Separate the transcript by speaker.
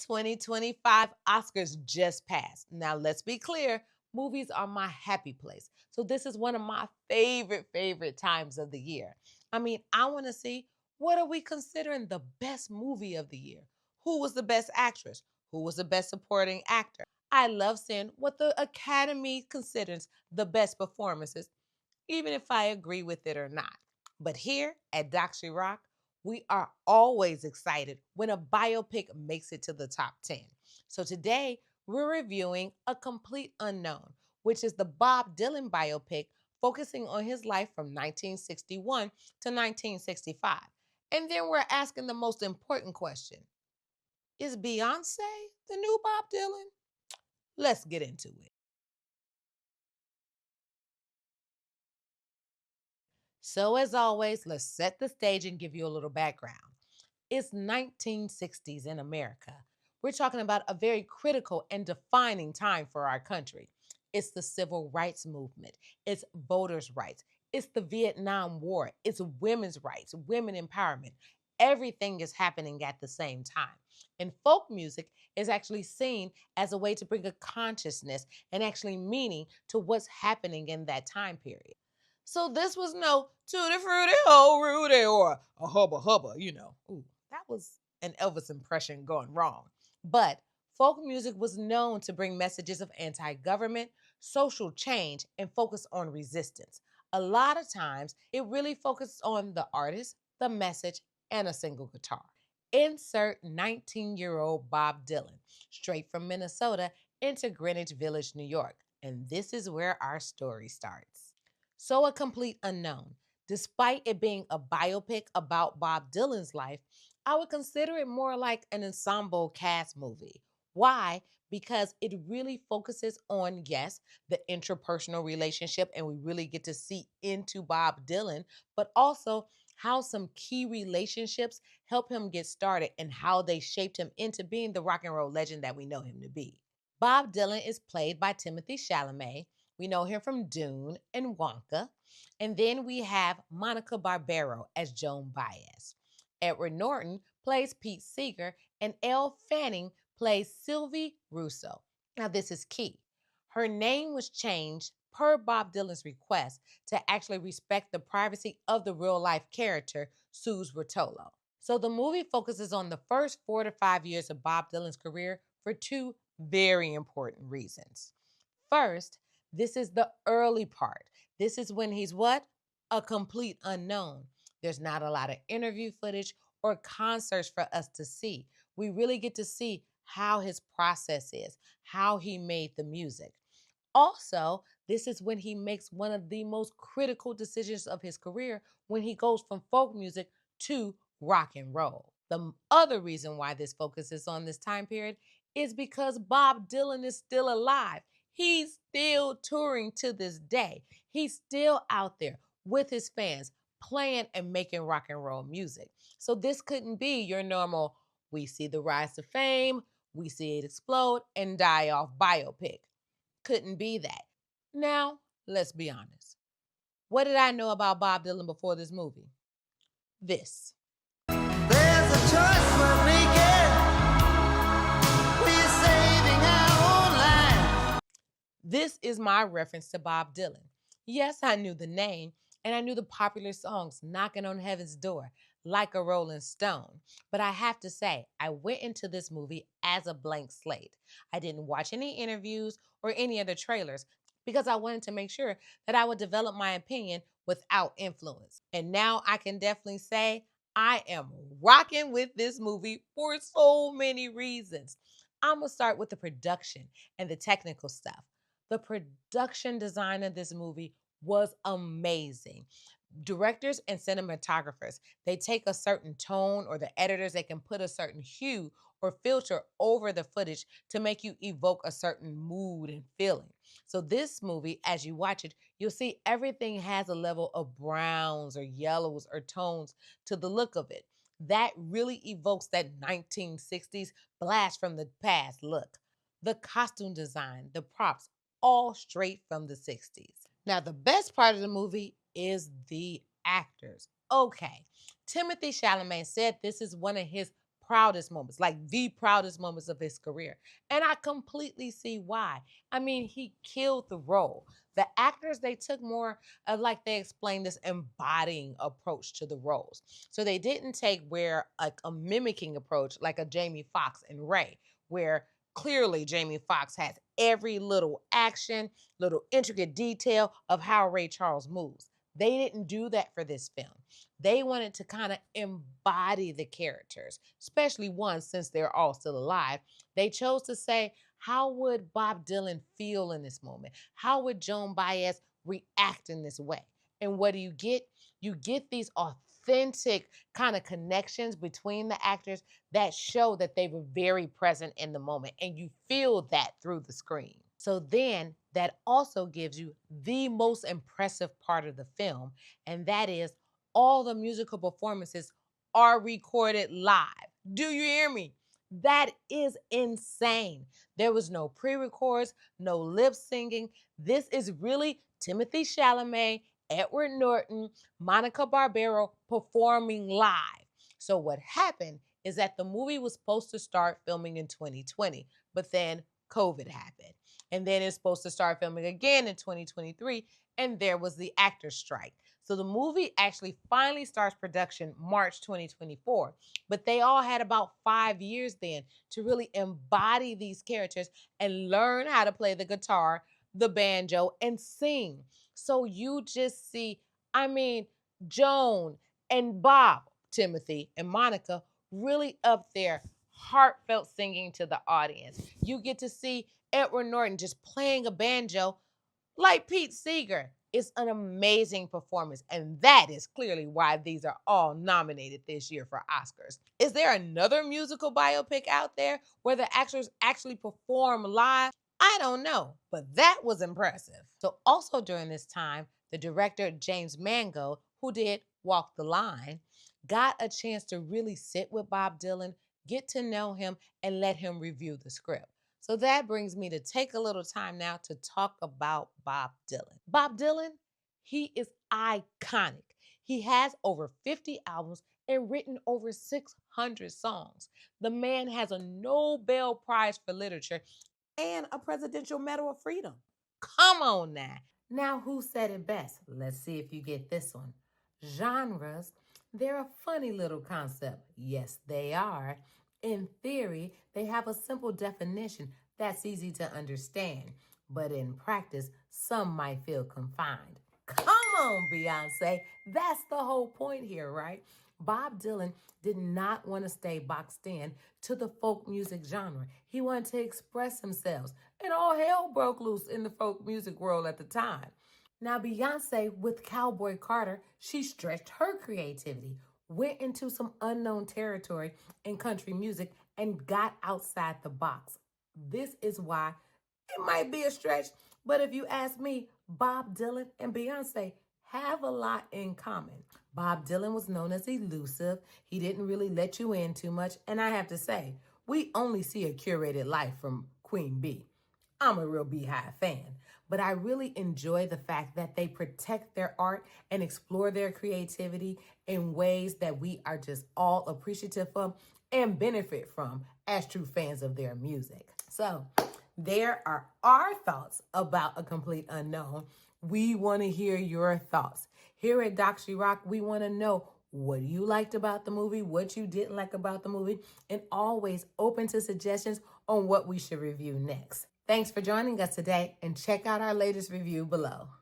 Speaker 1: 2025 Oscars just passed. Now, let's be clear, movies are my happy place. So, this is one of my favorite times of the year. I mean, I want to see what are we considering the best movie of the year? Who was the best actress? Who was the best supporting actor? I love seeing what the Academy considers the best performances, even if I agree with it or not. But here at Doxy Rock, we are always excited when a biopic makes it to the top 10. So today, we're reviewing A Complete Unknown, which is the Bob Dylan biopic focusing on his life from 1961 to 1965. And then we're asking the most important question: is Beyonce the new Bob Dylan? Let's get into it. So, as always, let's set the stage and give you a little background. It's 1960s in America. We're talking about a very critical and defining time for our country. It's the civil rights movement, it's voters' rights, it's the Vietnam War, it's women's rights, women empowerment. Everything is happening at the same time. And folk music is actually seen as a way to bring a consciousness and actually meaning to what's happening in that time period. So this was no tutti frutti ho Rudy or a hubba hubba. Ooh, that was an Elvis impression gone wrong. But folk music was known to bring messages of anti-government, social change, and focus on resistance. A lot of times, it really focused on the artist, the message, and a single guitar. Insert 19-year-old Bob Dylan, straight from Minnesota into Greenwich Village, New York. And this is where our story starts. So, A Complete Unknown. Despite it being a biopic about Bob Dylan's life, I would consider it more like an ensemble cast movie. Why? Because it really focuses on, yes, the interpersonal relationship, and we really get to see into Bob Dylan, but also how some key relationships help him get started and how they shaped him into being the rock and roll legend that we know him to be. Bob Dylan is played by Timothy Chalamet. We know him from Dune and Wonka. And then we have Monica Barbero as Joan Baez. Edward Norton plays Pete Seeger, and Elle Fanning plays Sylvie Russo. Now, this is key. Her name was changed per Bob Dylan's request to actually respect the privacy of the real life character, Suze Rotolo. So the movie focuses on the first 4 to 5 years of Bob Dylan's career for two very important reasons. First, this is the early part. This is when he's what? A complete unknown. There's not a lot of interview footage or concerts for us to see. We really get to see how his process is, how he made the music. Also, this is when he makes one of the most critical decisions of his career when he goes from folk music to rock and roll. The other reason why this focuses on this time period is because Bob Dylan is still alive. He's still touring to this day. He's still out there with his fans playing and making rock and roll music. So this couldn't be your normal, we see the rise to fame, we see it explode and die off biopic. Couldn't be that. Now, let's be honest. What did I know about Bob Dylan before this movie? This. There's a choice we're making. We're saving our own life. This is my reference to Bob Dylan. Yes, I knew the name and I knew the popular songs Knocking on Heaven's Door, Like a Rolling Stone. But I have to say, I went into this movie as a blank slate. I didn't watch any interviews or any other trailers because I wanted to make sure that I would develop my opinion without influence. And now I can definitely say I am rocking with this movie for so many reasons. I'm going to start with the production and the technical stuff. The production design of this movie was amazing. Directors and cinematographers, they take a certain tone, or the editors, they can put a certain hue or filter over the footage to make you evoke a certain mood and feeling. So this movie, as you watch it, you'll see everything has a level of browns or yellows or tones to the look of it. That really evokes that 1960s blast from the past look. The costume design, the props, all straight from the 60s. Now, the best part of the movie is the actors. Okay, Timothy Chalamet said this is one of his proudest moments, like the proudest moments of his career. And I completely see why. I mean, he killed the role. The actors, they took more of, like they explained, this embodying approach to the roles. So they didn't take where like a mimicking approach like a Jamie Foxx and Ray, where clearly Jamie Foxx has every little action, little intricate detail of how Ray Charles moves. They didn't do that for this film. They wanted to kind of embody the characters, especially one since they're all still alive. They chose to say, how would Bob Dylan feel in this moment? How would Joan Baez react in this way? And what do you get? You get these authentic kind of connections between the actors that show that they were very present in the moment. And you feel that through the screen. So then that also gives you the most impressive part of the film, and that is all the musical performances are recorded live. Do you hear me? That is insane. There was no pre-records, no lip singing. This is really Timothy Chalamet, Edward Norton, Monica Barbaro performing live. So what happened is that the movie was supposed to start filming in 2020, but then COVID happened. And then it's supposed to start filming again in 2023, and there was the actors' strike. So the movie actually finally starts production March 2024, but they all had about 5 years then to really embody these characters and learn how to play the guitar, the banjo, and sing. So you just see, I mean, Joan and Bob, Timothy and Monica really up there, heartfelt singing to the audience. You get to see Edward Norton just playing a banjo like Pete Seeger. It's an amazing performance, and that is clearly why these are all nominated this year for Oscars. Is there another musical biopic out there where the actors actually perform live? I don't know, but that was impressive. So also during this time, the director James Mangold, who did Walk the Line, got a chance to really sit with Bob Dylan, get to know him, and let him review the script. So that brings me to take a little time now to talk about Bob Dylan. Bob Dylan, he is iconic. He has over 50 albums and written over 600 songs. The man has a Nobel Prize for Literature and a Presidential Medal of Freedom. Come on now. Now, who said it best? Let's see if you get this one. Genres, they're a funny little concept. Yes, they are. In theory, they have a simple definition that's easy to understand, but in practice, some might feel confined. Come on, Beyonce. That's the whole point here, right? Bob Dylan did not want to stay boxed in to the folk music genre. He wanted to express himself, and all hell broke loose in the folk music world at the time. Now, Beyonce, with Cowboy Carter, she stretched her creativity, went into some unknown territory in country music, and got outside the box. This is why it might be a stretch, but if you ask me, Bob Dylan and Beyonce have a lot in common. Bob Dylan was known as elusive. He didn't really let you in too much. And I have to say, we only see a curated life from Queen Bee. I'm a real Beehive fan, but I really enjoy the fact that they protect their art and explore their creativity in ways that we are just all appreciative of and benefit from as true fans of their music. So there are our thoughts about A Complete Unknown. We want to hear your thoughts. Here at Doc She Rock, we want to know what you liked about the movie, what you didn't like about the movie, and always open to suggestions on what we should review next. Thanks for joining us today, and check out our latest review below.